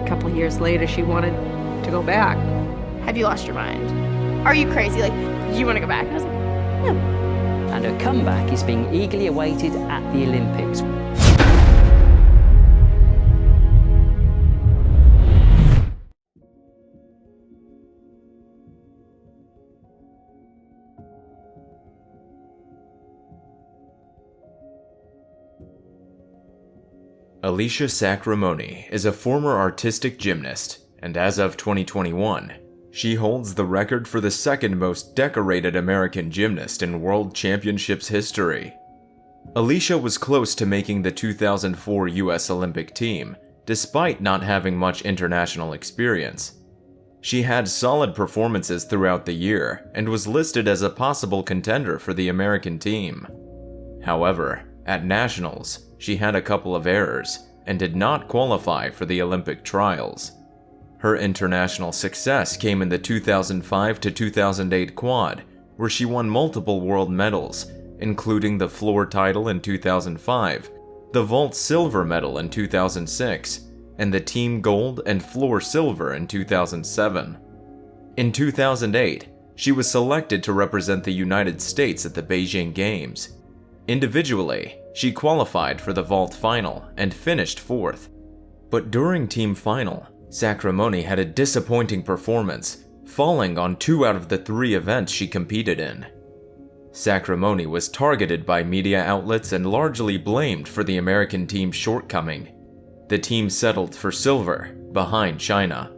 couple years later, she wanted to go back. Have you lost your mind? Are you crazy? Like, you want to go back? And I was like, no. And her comeback is being eagerly awaited at the Olympics. Alicia Sacrimoni is a former artistic gymnast, and as of 2021, she holds the record for the second most decorated American gymnast in World Championships history. Alicia was close to making the 2004 US Olympic team, despite not having much international experience. She had solid performances throughout the year and was listed as a possible contender for the American team. However, at Nationals, she had a couple of errors and did not qualify for the Olympic trials. Her international success came in the 2005 to 2008 quad, where she won multiple world medals, including the floor title in 2005, the vault silver medal in 2006, and the team gold and floor silver in 2007. In 2008, she was selected to represent the United States at the Beijing Games. Individually, she qualified for the vault final and finished 4th. But during team final, Sacrimoni had a disappointing performance, falling on 2 out of the 3 events she competed in. Sacrimoni was targeted by media outlets and largely blamed for the American team's shortcoming. The team settled for silver, behind China.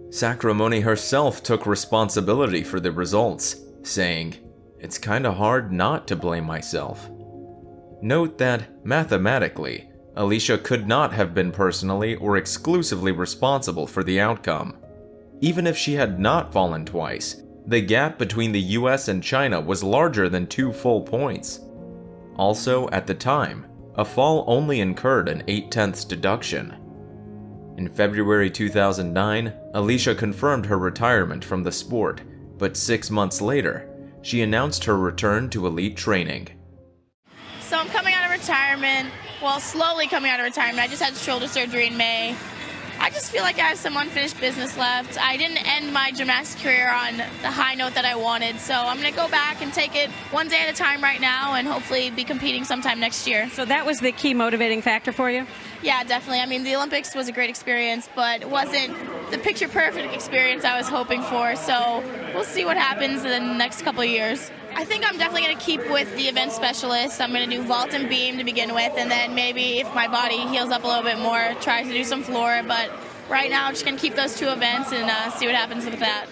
Sacrimoni herself took responsibility for the results, saying, "It's kinda hard not to blame myself." Note that, mathematically, Alicia could not have been personally or exclusively responsible for the outcome. Even if she had not fallen twice, the gap between the US and China was larger than 2 full points. Also, at the time, a fall only incurred an 8/10 deduction. In February 2009, Alicia confirmed her retirement from the sport, but 6 months later, she announced her return to elite training. So I'm coming out of retirement, well, slowly coming out of retirement. I just had shoulder surgery in May. I just feel like I have some unfinished business left. I didn't end my gymnastics career on the high note that I wanted, so I'm going to go back and take it one day at a time right now and hopefully be competing sometime next year. So that was the key motivating factor for you? Yeah, definitely. I mean, the Olympics was a great experience, but it wasn't the picture-perfect experience I was hoping for, so we'll see what happens in the next couple of years. I think I'm definitely going to keep with the event specialist. I'm going to do vault and beam to begin with, and then maybe if my body heals up a little bit more, try to do some floor. But right now, I'm just going to keep those 2 events and see what happens with that.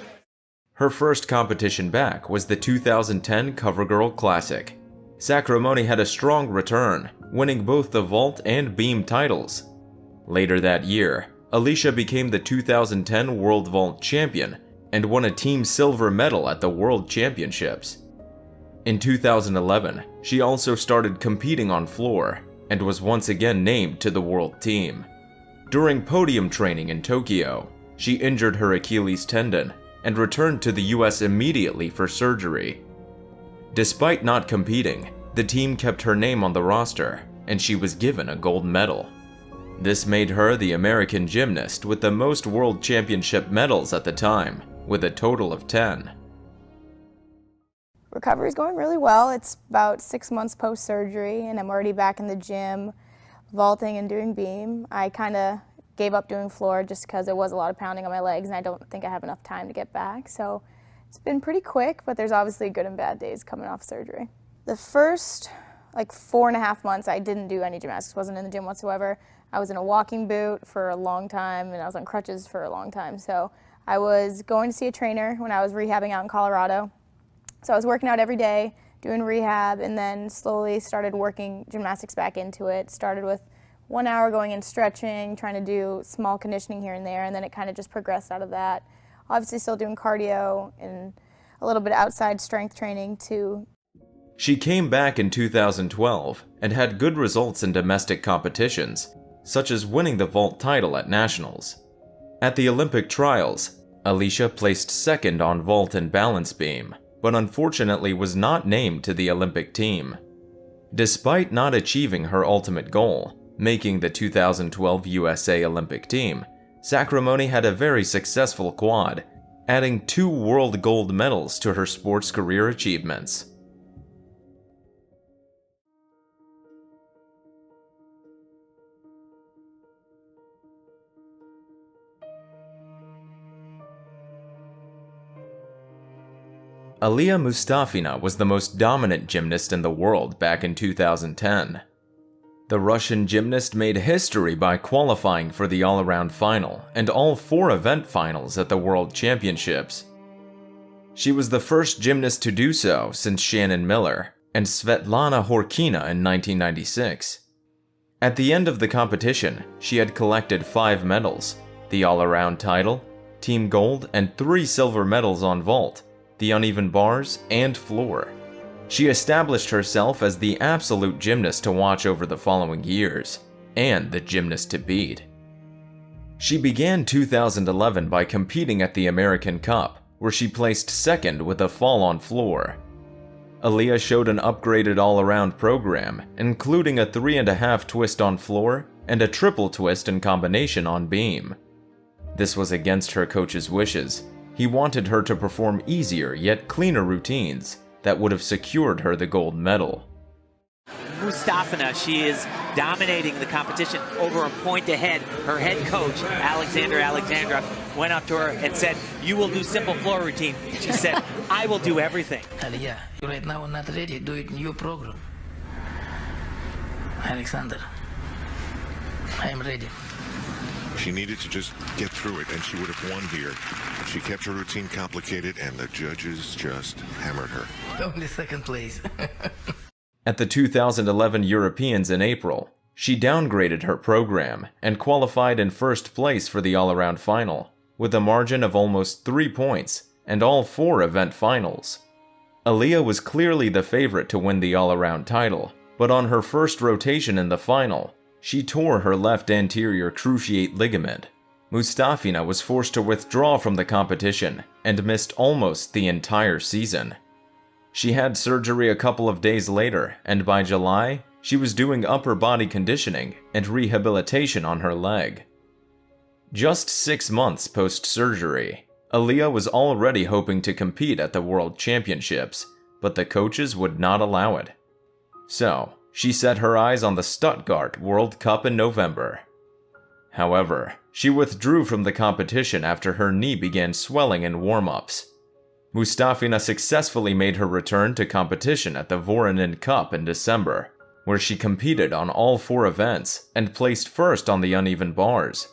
Her first competition back was the 2010 CoverGirl Classic. Sacrimoni had a strong return, winning both the vault and beam titles. Later that year, Alicia became the 2010 World Vault Champion and won a team silver medal at the World Championships. In 2011, she also started competing on floor and was once again named to the world team. During podium training in Tokyo, she injured her Achilles tendon and returned to the US immediately for surgery. Despite not competing, the team kept her name on the roster and she was given a gold medal. This made her the American gymnast with the most world championship medals at the time, with a total of 10. Recovery is going really well. It's about 6 months post-surgery, and I'm already back in the gym, vaulting and doing beam. I kind of gave up doing floor just because it was a lot of pounding on my legs, and I don't think I have enough time to get back. So it's been pretty quick, but there's obviously good and bad days coming off surgery. The first 4.5 months, I didn't do any gymnastics, wasn't in the gym whatsoever. I was in a walking boot for a long time, and I was on crutches for a long time. So I was going to see a trainer when I was rehabbing out in Colorado. So I was working out every day, doing rehab, and then slowly started working gymnastics back into it. Started with 1 hour going in stretching, trying to do small conditioning here and there, and then it kind of just progressed out of that. Obviously still doing cardio and a little bit of outside strength training too. She came back in 2012 and had good results in domestic competitions, such as winning the vault title at Nationals. At the Olympic trials, Alicia placed 2nd on vault and balance beam, but unfortunately was not named to the Olympic team. Despite not achieving her ultimate goal, making the 2012 USA Olympic team, Sacrimoni had a very successful quad, adding 2 world gold medals to her sports career achievements. Aliya Mustafina was the most dominant gymnast in the world back in 2010. The Russian gymnast made history by qualifying for the all-around final and all 4 event finals at the World Championships. She was the first gymnast to do so since Shannon Miller and Svetlana Horkina in 1996. At the end of the competition, she had collected 5 medals, the all-around title, team gold, and 3 silver medals on vault, the uneven bars, and floor. She established herself as the absolute gymnast to watch over the following years, and the gymnast to beat. She began 2011 by competing at the American Cup, where she placed second with a fall on floor. Aliya showed an upgraded all-around program, including a 3.5 twist on floor and a triple twist in combination on beam. This was against her coach's wishes. He wanted her to perform easier yet cleaner routines that would have secured her the gold medal. Mustafina, she is dominating the competition over a point ahead. Her head coach, Alexander Alexandrov, went up to her and said, "You will do simple floor routine." She said, "I will do everything." Aliya, you right now are not ready. Do it in your program. Alexander, I am ready. She needed to just get through it, and she would have won here. She kept her routine complicated, and the judges just hammered her. Only second place. At the 2011 Europeans in April, she downgraded her program and qualified in first place for the all-around final, with a margin of almost 3 points and all 4 event finals. Aliya was clearly the favorite to win the all-around title, but on her first rotation in the final, she tore her left anterior cruciate ligament. Mustafina was forced to withdraw from the competition and missed almost the entire season. She had surgery a couple of days later, and by July, she was doing upper body conditioning and rehabilitation on her leg. Just 6 months post-surgery, Aliya was already hoping to compete at the World Championships, but the coaches would not allow it. So, she set her eyes on the Stuttgart World Cup in November. However, she withdrew from the competition after her knee began swelling in warm-ups. Mustafina successfully made her return to competition at the Voronin Cup in December, where she competed on all 4 events and placed first on the uneven bars.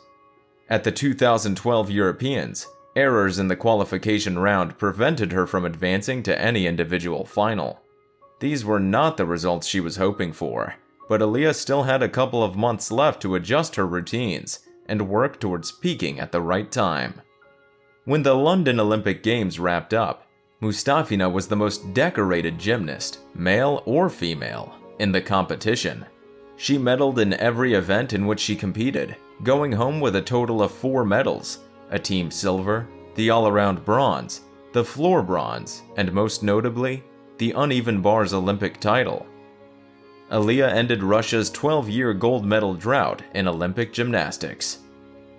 At the 2012 Europeans, errors in the qualification round prevented her from advancing to any individual final. These were not the results she was hoping for, but Aliya still had a couple of months left to adjust her routines and work towards peaking at the right time. When the London Olympic Games wrapped up, Mustafina was the most decorated gymnast, male or female, in the competition. She medaled in every event in which she competed, going home with a total of 4 medals, a team silver, the all-around bronze, the floor bronze, and most notably, the uneven bars Olympic title. Aliya ended Russia's 12-year gold medal drought in Olympic gymnastics.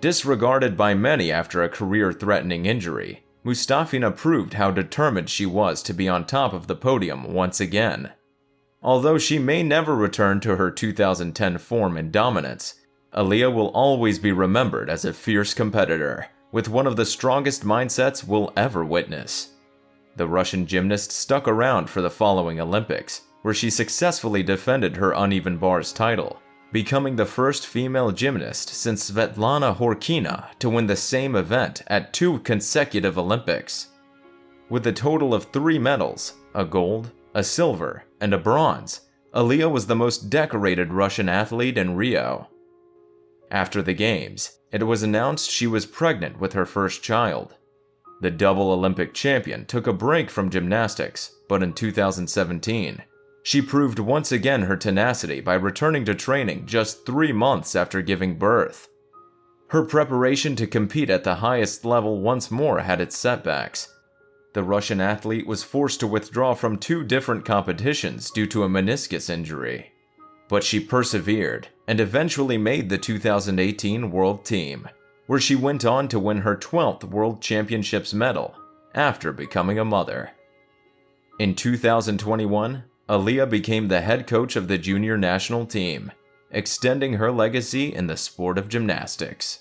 Disregarded by many after a career-threatening injury, Mustafina proved how determined she was to be on top of the podium once again. Although she may never return to her 2010 form and dominance, Aliya will always be remembered as a fierce competitor, with one of the strongest mindsets we'll ever witness. The Russian gymnast stuck around for the following Olympics, where she successfully defended her uneven bars title, becoming the first female gymnast since Svetlana Horkina to win the same event at 2 consecutive Olympics. With a total of 3 medals, a gold, a silver, and a bronze, Aliya was the most decorated Russian athlete in Rio. After the Games, it was announced she was pregnant with her first child. The double Olympic champion took a break from gymnastics, but in 2017, she proved once again her tenacity by returning to training just 3 months after giving birth. Her preparation to compete at the highest level once more had its setbacks. The Russian athlete was forced to withdraw from 2 different competitions due to a meniscus injury. But she persevered and eventually made the 2018 World Team. where she went on to win her 12th World Championships medal after becoming a mother. In 2021, Aliya became the head coach of the junior national team, extending her legacy in the sport of gymnastics.